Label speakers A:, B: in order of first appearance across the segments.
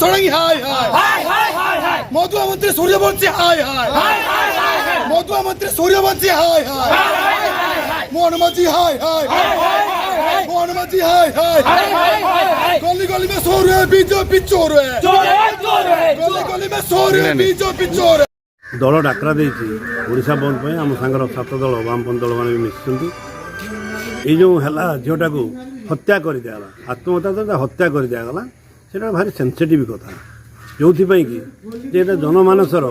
A: Sarangi high high Matua মন্ত্রী Suryavanshi high high Matua মন্ত্রী Suryavanshi high high মোহন মাঝি high high Mohan माझी हाय हाय गली गली में सो रहे बीजेपी चोर है गली गली में सो रहे बीजेपी चोर है
B: दल डाकरा देती ओडिशा बंद पे आम सांगर 7 दल वामपंथ दल मैंने मिशिंट ये जो है झीटा को हत्या कर दिगला आत्महत्या तो हत्या कर दिगला से भारी सेनसिटिव कथा जो कि जनमानसर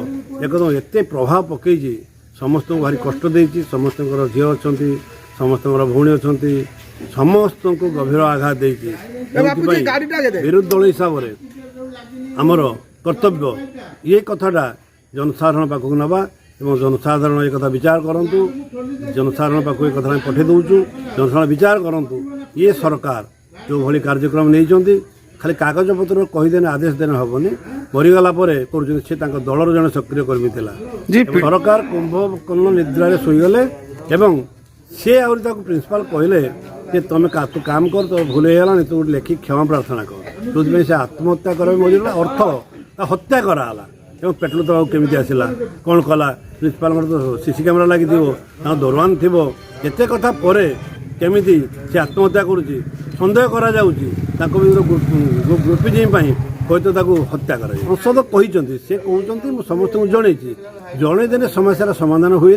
B: एकदम एत प्रभाव पकई समस्त भारी कष्ट देती समस्त झी अच्छा समस्त भौणी अच्छा समस्त को गभीर आघात देती विरोधी दल हिसाब से आमर कर्तव्य ये कथाटा जनसाधारण पाखक नवा एवं जनसाधारण एक कथा विचार करूँ जनसाधारण पाखक एक कथा पठे दूचु जनसाधारण विचार करूँ ये सरकार जो भली कार्यक्रम नहीं खाली कागज पत्र कहीदेने आदेश देने हेनी मरीगला कर दलर जन सक्रिय कर्मी था सरकार कुंभकर्ण निद्रा शोगले एवं सी आहरी प्रिंसिपाल कहले कि तुम तू काम कर तो भूल होगा तू लेखिक क्षमा प्रार्थना कर जो से आत्महत्या कर मरीगला अर्थ हत्या कराला एवं पेट्रोल दवा केमी आसला कौन कला प्रिंसिपाल तो सीसी कैमेरा लगी दरवान थी एत कथा पर केमी से आत्महत्या करुच्ची सन्देह करा ग्रुपिजिम हयत हत्या कर संसद कहते सी कहते समस्त जनई जनईदे समस्या समाधान हुए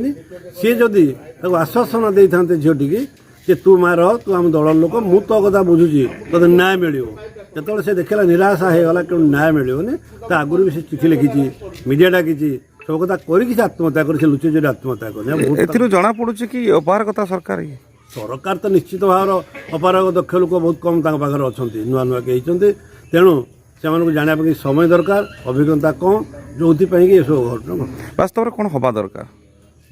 B: सी जदि आश्वासन दे था झीटी कि तू मार तू आम दल लोक मु तो कथा बुझुची तो न्याय मिल जो से देखला निराशा होगा क्यों न्याय मिलनी तो आगुरी भी से चिठी लिखी मीडिया डाकी सब कथा करके आत्महत्या कर लुचे आत्महत्या कर
C: जना पड़ू कि अपार कथा सरकार
B: सरकार तो निश्चित भाव अपारग दक्ष लोक बहुत कम पाखे अच्छा नुआ नुआ के तेणु से जानापी समय दरकार अभिज्ञता कम जो ये सब घटना
C: वास्तव में कौन हवा दरकार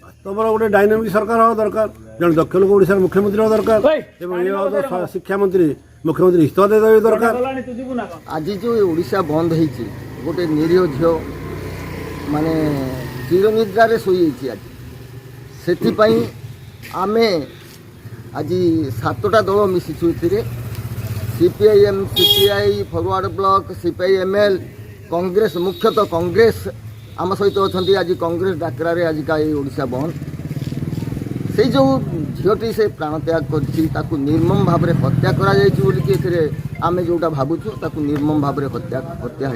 B: वास्तव गोटे डायनामिक सरकार हवा दरकार जन दक्ष लोक ओडिशा मुख्यमंत्री हवा दरकार शिक्षा मंत्री मुख्यमंत्री इस्तीफा दे दरकार
D: आज जो ओडिशा बंद होती गोटे निरीह झील माने चिरनिद्रार शोई आज से आम आज 7टा दल मिशिचु CPIM CPI forward block CPIML Congress मुख्यतः कांग्रेस आम सहित अच्छा आज कांग्रेस डाकरा आज का ओडिशा बंद से जो झीटी से प्राण त्याग कर निर्मम भाव में हत्या करें जोटा भावुँ निर्मम भाव में हत्या हत्या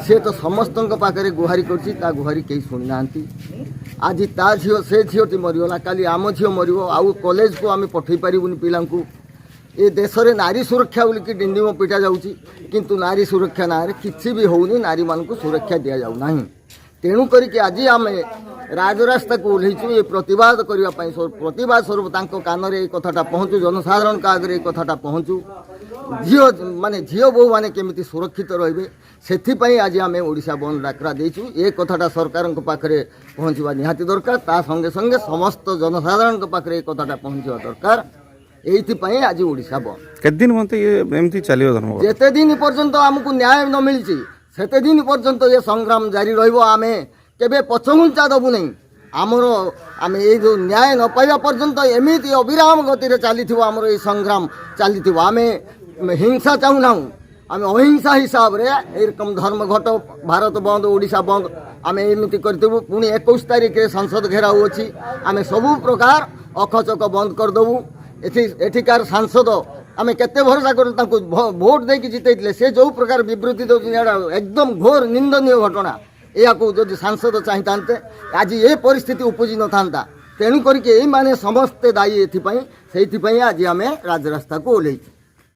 D: सी तो समस्त पाखे गुहारी कर गुहारी कहीं शुणी ना आज ता झील से झीटी मरीगला काली आम झील मर आउ कॉलेज को आम पठे पारूनी पिला ए देश में नारी सुरक्षा बोलिकी डिंडिम पिटा जाऊँगी किंतु नारी सुरक्षा ना किसी भी होनी नारी मान को सुरक्षा दि जाऊना तेणु करके आज आम राजरास्ता को ओह्लैचु ये प्रतिवाद करने प्रतिवाद स्वरूप कान में कथाटा पहुँचू जनसाधारण का आगे कथाटा पहुँचू झील माने झील बहु मैंने केमी सुरक्षित रे से आज आम ओडिशा बंद डाकरा देचु ये कथाटा सरकार पाखे पहुँचवा निहाती दरकार ता संगे संगे समस्त जनसाधारण पाखे ये कथाटा पहुँचवा दरकार ये आज ओडिशा बंद
C: केते दिन एमती चलियो
D: जेते दिन पर्यंत आमको न्याय न मिली सेते दिन पर्यंत ये संग्राम जारी रहिबो आमे केबे पछघुंचा दबु नहीं आमर आम ये जो न्याय न पाइबा पर्यंत एमिति अविराम गति चली आमर ये संग्राम चली आम हिंसा चाहूना आम अहिंसा हिसाब रे एरकम धर्मघट भारत बंद ओडिशा बंद आम एमती करदेबू पुणी 21 तारीख संसद घेराव अच्छी आम सबू प्रकार अखचक बंद करदेबू एठिकार सांसद आम केते भरोसा कर भोट देकी जिते से जो प्रकार विवृत्ति दौरान एकदम घोर निंदनीय घटना या जदि सांसद चाहिए आज ये परिस्थिति उपजी न था तेणु करके ये माने समस्ते दायी एथि से आज आम राजरास्ता को ओह्लैचु।